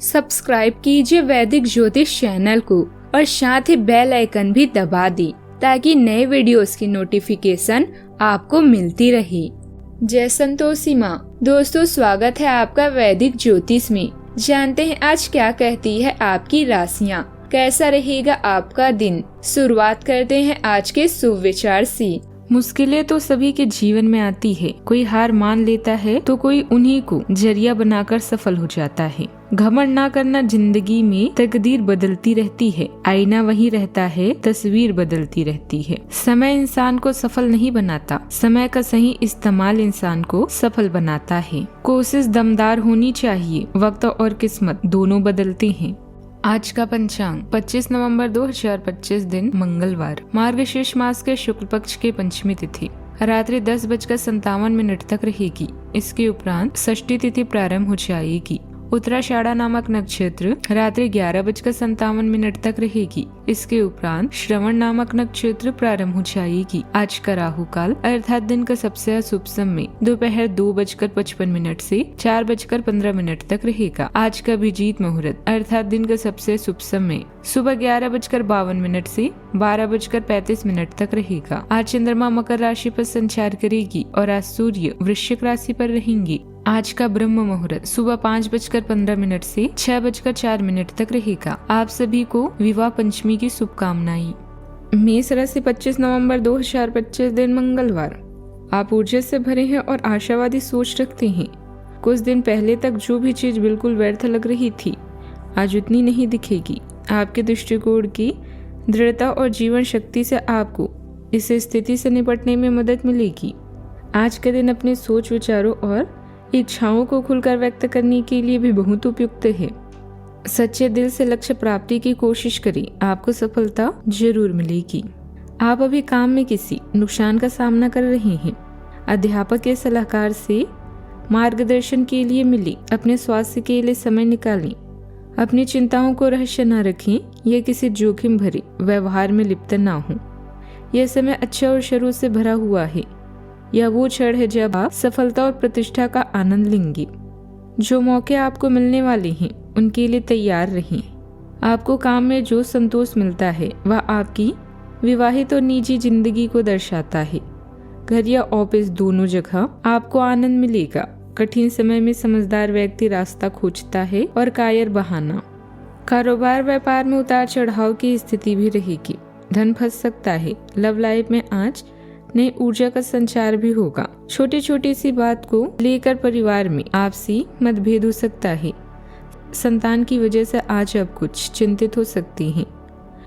Subscribe कीजिए वैदिक ज्योतिष चैनल को और साथ ही बेल आइकन भी दबा दी ताकि नए वीडियोस की नोटिफिकेशन आपको मिलती रहे। जय संतोषी माँ। दोस्तों, स्वागत है आपका वैदिक ज्योतिष में। जानते हैं आज क्या कहती है आपकी राशियाँ, कैसा रहेगा आपका दिन। शुरुआत करते हैं आज के शुभ विचार से। मुश्किलें तो सभी के जीवन में आती है। कोई हार मान लेता है तो कोई उन्हीं को जरिया बनाकर सफल हो जाता है। घमंड ना करना, जिंदगी में तकदीर बदलती रहती है। आईना वही रहता है, तस्वीर बदलती रहती है। समय इंसान को सफल नहीं बनाता, समय का सही इस्तेमाल इंसान को सफल बनाता है। कोशिश दमदार होनी चाहिए, वक्त और किस्मत दोनों बदलते हैं। आज का पंचांग 25 नवंबर 2025 दिन मंगलवार, मार्गशीर्ष मास के शुक्ल पक्ष के पंचमी तिथि रात्रि 10:57 तक रहेगी। इसके उपरांत षष्ठी तिथि प्रारंभ हो जाएगी। उत्तराषाढ़ा नामक नक्षत्र रात्रि 11:57 तक रहेगी। इसके उपरांत श्रवण नामक नक्षत्र प्रारंभ हो जाएगी। आज का राहु काल अर्थात दिन का सबसे अशुभ समय दोपहर 2:55 से 4:15 तक रहेगा। आज का अभिजीत मुहूर्त अर्थात दिन का सबसे शुभ समय सुबह 11:52 से 12:35 तक रहेगा। आज चंद्रमा मकर राशि पर संचार करेगी और आज सूर्य वृश्चिक राशि पर रहेंगी। आज का ब्रह्म मुहूर्त सुबह 5:15 से 6:04 तक रहेगा। आप सभी को विवाह पंचमी की शुभकामनाएं। मेष राशि 25 नवंबर 2025 दिन मंगलवार। आप ऊर्जा से भरे हैं और आशावादी सोच रखते हैं। कुछ दिन पहले तक जो भी चीज बिल्कुल व्यर्थ लग रही थी, आज उतनी नहीं दिखेगी। आपके दृष्टिकोण की दृढ़ता और जीवन शक्ति से आपको इस स्थिति से निपटने में मदद मिलेगी। आज का दिन अपने सोच विचारों और इच्छाओं को खुलकर व्यक्त करने के लिए भी बहुत उपयुक्त है। सच्चे दिल से लक्ष्य प्राप्ति की कोशिश करें, आपको सफलता जरूर मिलेगी। आप अभी काम में किसी नुकसान का सामना कर रहे हैं। अध्यापक के सलाहकार से मार्गदर्शन के लिए मिले। अपने स्वास्थ्य के लिए समय निकालें। अपनी चिंताओं को रहस्य न रखें या किसी जोखिम भरे व्यवहार में लिप्त न हो। यह समय अच्छा और शरों से भरा हुआ है। यह वो क्षण है जब आप सफलता और प्रतिष्ठा का आनंद लेंगे। जो मौके आपको मिलने वाले हैं उनके लिए तैयार रहें। आपको काम में जो संतोष मिलता है वह आपकी विवाहित और निजी जिंदगी को दर्शाता है। घर या ऑफिस दोनों जगह आपको आनंद मिलेगा। कठिन समय में समझदार व्यक्ति रास्ता खोजता है और कायर बहाना। कारोबार व्यापार में उतार चढ़ाव की स्थिति भी रहेगी। धन फंस सकता है। लव लाइफ में आज नई ऊर्जा का संचार भी होगा। छोटी छोटी सी बात को लेकर परिवार में आपसी मतभेद हो सकता है। संतान की वजह से आज आप कुछ चिंतित हो सकते हैं।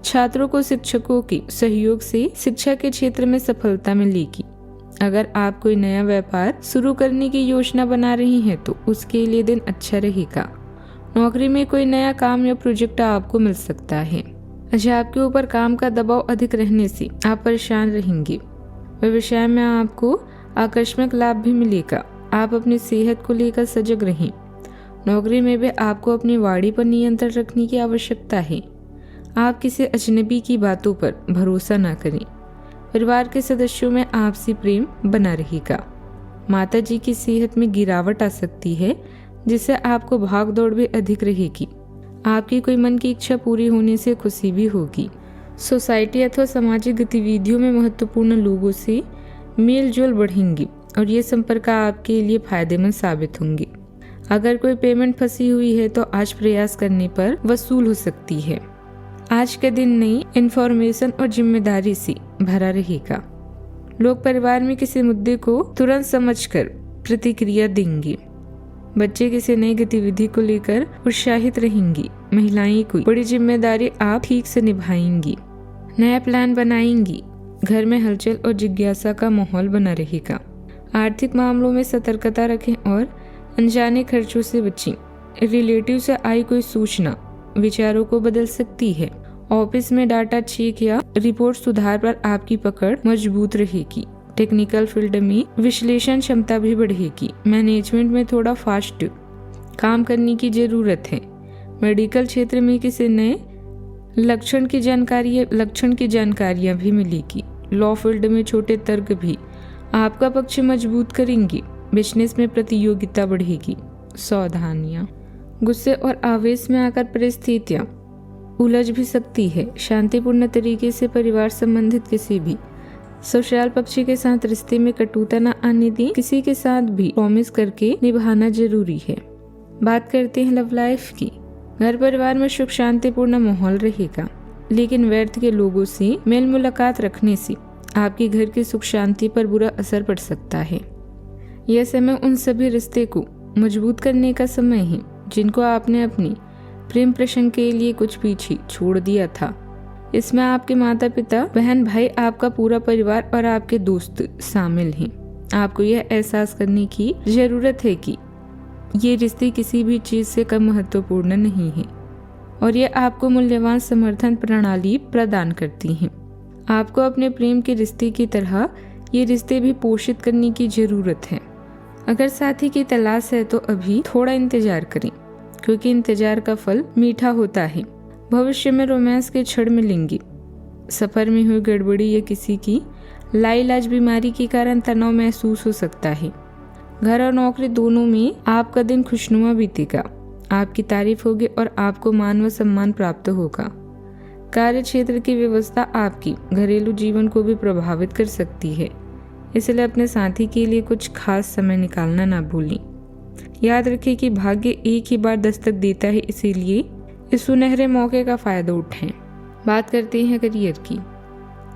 छात्रों को शिक्षकों के सहयोग से शिक्षा के क्षेत्र में सफलता मिलेगी। अगर आप कोई नया व्यापार शुरू करने की योजना बना रही हैं तो उसके लिए दिन अच्छा रहेगा। नौकरी में कोई नया काम या प्रोजेक्ट आपको मिल सकता है। आज आपके ऊपर काम का दबाव अधिक रहने से आप परेशान रहेंगे। व्यवसाय में आपको आकस्मिक लाभ भी मिलेगा। आप अपनी सेहत को लेकर सजग रहें। नौकरी में भी आपको अपनी वाणी पर नियंत्रण रखने की आवश्यकता है। आप किसी अजनबी की बातों पर भरोसा न करें। परिवार के सदस्यों में आपसी प्रेम बना रहेगा। माता जी की सेहत में गिरावट आ सकती है, जिससे आपको भाग दौड़ भी अधिक रहेगी। आपकी कोई मन की इच्छा पूरी होने से खुशी भी होगी। सोसाइटी अथवा सामाजिक गतिविधियों में महत्वपूर्ण लोगों से मेल जोल बढ़ेंगी और ये संपर्क आपके लिए फायदेमंद साबित होंगे। अगर कोई पेमेंट फंसी हुई है तो आज प्रयास करने पर वसूल हो सकती है। आज के दिन नई इंफॉर्मेशन और जिम्मेदारी से भरा रहेगा। लोग परिवार में किसी मुद्दे को तुरंत समझकर प्रतिक्रिया देंगे। बच्चे किसी नई गतिविधि को लेकर उत्साहित रहेंगी। महिलाएं कोई बड़ी जिम्मेदारी आप ठीक से निभाएंगी। नया प्लान बनाएंगी। घर में हलचल और जिज्ञासा का माहौल बना रहेगा। आर्थिक मामलों में सतर्कता रखें और अनजाने खर्चों से बचें। रिलेटिव से आई कोई सूचना विचारों को बदल सकती है। ऑफिस में डाटा चेक या रिपोर्ट सुधार पर आपकी पकड़ मजबूत रहेगी। टेक्निकल फील्ड में विश्लेषण क्षमता भी बढ़ेगी। मैनेजमेंट में थोड़ा फास्ट काम करने की जरूरत है। मेडिकल क्षेत्र में किसी नए लक्षण की जानकारियां भी मिलेगी। लॉ फील्ड में छोटे तर्क भी आपका पक्ष मजबूत करेंगे। बिजनेस में प्रतियोगिता बढ़ेगी। सावधानियां। गुस्से और आवेश में आकर परिस्थितियां उलझ भी सकती है। शांतिपूर्ण तरीके से परिवार संबंधित किसी भी ससुराल पक्षी के साथ रिश्ते में कटुता न आने दी। किसी के साथ भी प्रॉमिस करके निभाना जरूरी है। बात करते हैं लव लाइफ की। घर परिवार में सुख शांतिपूर्ण माहौल रहेगा, लेकिन व्यर्थ के लोगों से मेल मुलाकात रखने से आपके घर की सुख शांति पर बुरा असर पड़ सकता है। यह समय उन सभी रिश्ते को मजबूत करने का समय है जिनको आपने अपनी प्रेम प्रसंग के लिए कुछ पीछे छोड़ दिया था। इसमें आपके माता पिता, बहन भाई, आपका पूरा परिवार और आपके दोस्त शामिल हैं। आपको यह एहसास करने की जरूरत है कि ये रिश्ते किसी भी चीज से कम महत्वपूर्ण नहीं है और ये आपको मूल्यवान समर्थन प्रणाली प्रदान करती हैं। आपको अपने प्रेम के रिश्ते की तरह ये रिश्ते भी पोषित करने की जरूरत है। अगर साथी की तलाश है तो अभी थोड़ा इंतजार करें, क्योंकि इंतजार का फल मीठा होता है। भविष्य में रोमांस के क्षण मिलेंगे। सफर में हुई गड़बड़ी या किसी की लाइलाज बीमारी के कारण तनाव महसूस हो सकता है। घर और नौकरी दोनों में आपका दिन खुशनुमा बीतेगा। आपकी तारीफ होगी और आपको मान व सम्मान प्राप्त होगा। कार्य क्षेत्र की व्यवस्था आपकी घरेलू जीवन को भी प्रभावित कर सकती है, इसलिए अपने साथी के लिए कुछ खास समय निकालना ना भूलें। याद रखें कि भाग्य एक ही बार दस्तक देता है, इसीलिए इस सुनहरे मौके का फायदा उठाएं। बात करते हैं करियर की।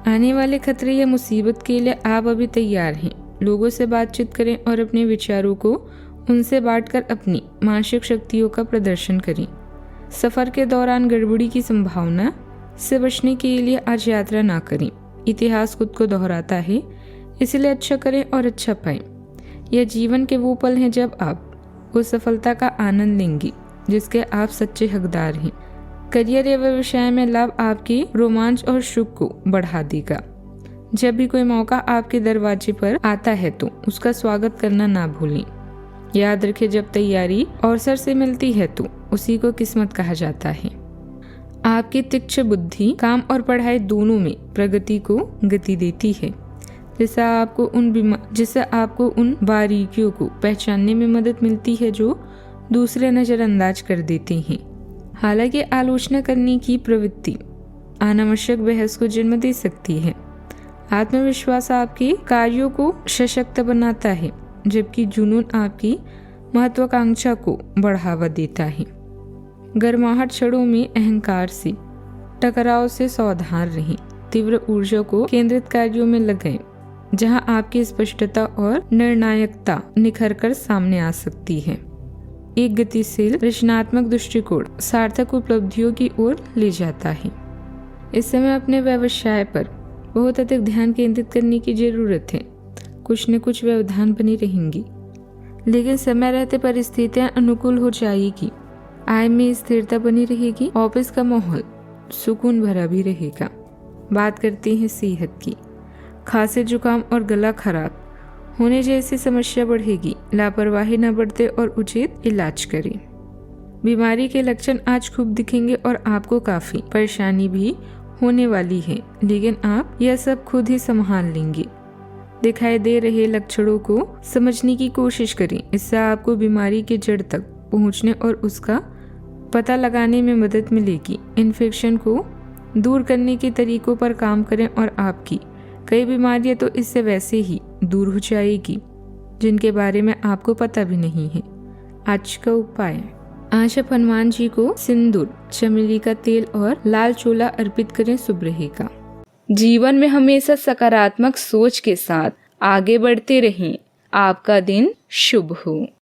आने वाले खतरे या मुसीबत के लिए आप अभी तैयार हैं। लोगों से बातचीत करें और अपने विचारों को उनसे बांटकर अपनी मानसिक शक्तियों का प्रदर्शन करें। सफर के दौरान गड़बड़ी की संभावना से बचने के लिए आज यात्रा ना करें। इतिहास खुद को दोहराता है, इसलिए अच्छा करें और अच्छा पाएं। यह जीवन के वो पल हैं जब आप उस सफलता का आनंद लेंगे जिसके आप सच्चे हकदार हैं। करियर या व्यवसाय में लाभ आपके रोमांच और सुख को बढ़ा देगा। जब भी कोई मौका आपके दरवाजे पर आता है तो उसका स्वागत करना ना भूलें। याद रखें, जब तैयारी अवसर से मिलती है तो उसी को किस्मत कहा जाता है। आपकी तीक्ष्ण बुद्धि काम और पढ़ाई दोनों में प्रगति को गति देती है, जिससे आपको उन बारीकियों को पहचानने में मदद मिलती है जो दूसरे नजरअंदाज कर देते हैं। हालांकि आलोचना करने की प्रवृत्ति अनावश्यक बहस को जन्म दे सकती है। आत्मविश्वास आपके कार्यों को सशक्त बनाता है, जबकि जुनून आपकी महत्वाकांक्षा को बढ़ावा देता है। गर्माहट क्षणों में अहंकार से टकराव से सावधान रहें। तीव्र ऊर्जा को केंद्रित कार्यों में लगाएं, जहां आपकी स्पष्टता और निर्णायकता निखर कर सामने आ सकती है। एक गतिशील रचनात्मक दृष्टिकोण सार्थक उपलब्धियों की ओर ले जाता है। इस समय अपने व्यवसाय पर बहुत अधिक ध्यान केंद्रित करने की जरूरत है। कुछ न कुछ व्यवधान बनी रहेंगी, लेकिन समय रहते परिस्थितियां अनुकूल हो जाएगी। आय में स्थिरता बनी रहेगी। ऑफिस का माहौल सुकून भरा भी रहेगा। बात करते हैं सेहत की। खांसी, जुकाम और गला खराब होने जैसी समस्या बढ़ेगी। लापरवाही न बरतें और उचित इलाज करें। बीमारी के लक्षण आज खूब दिखेंगे और आपको काफी परेशानी भी होने वाली है, लेकिन आप यह सब खुद ही संभाल लेंगे। दिखाई दे रहे लक्षणों को समझने की कोशिश करें। इससे आपको बीमारी के जड़ तक पहुंचने और उसका पता लगाने में मदद मिलेगी। इन्फेक्शन को दूर करने के तरीकों पर काम करें और आपकी कई बीमारियां तो इससे वैसे ही दूर हो जाएगी जिनके बारे में आपको पता भी नहीं है। आज का उपाय, आज आप हनुमान जी को सिंदूर, चमेली का तेल और लाल चोला अर्पित करें, शुभ रहेगा। जीवन में हमेशा सकारात्मक सोच के साथ आगे बढ़ते रहें। आपका दिन शुभ हो।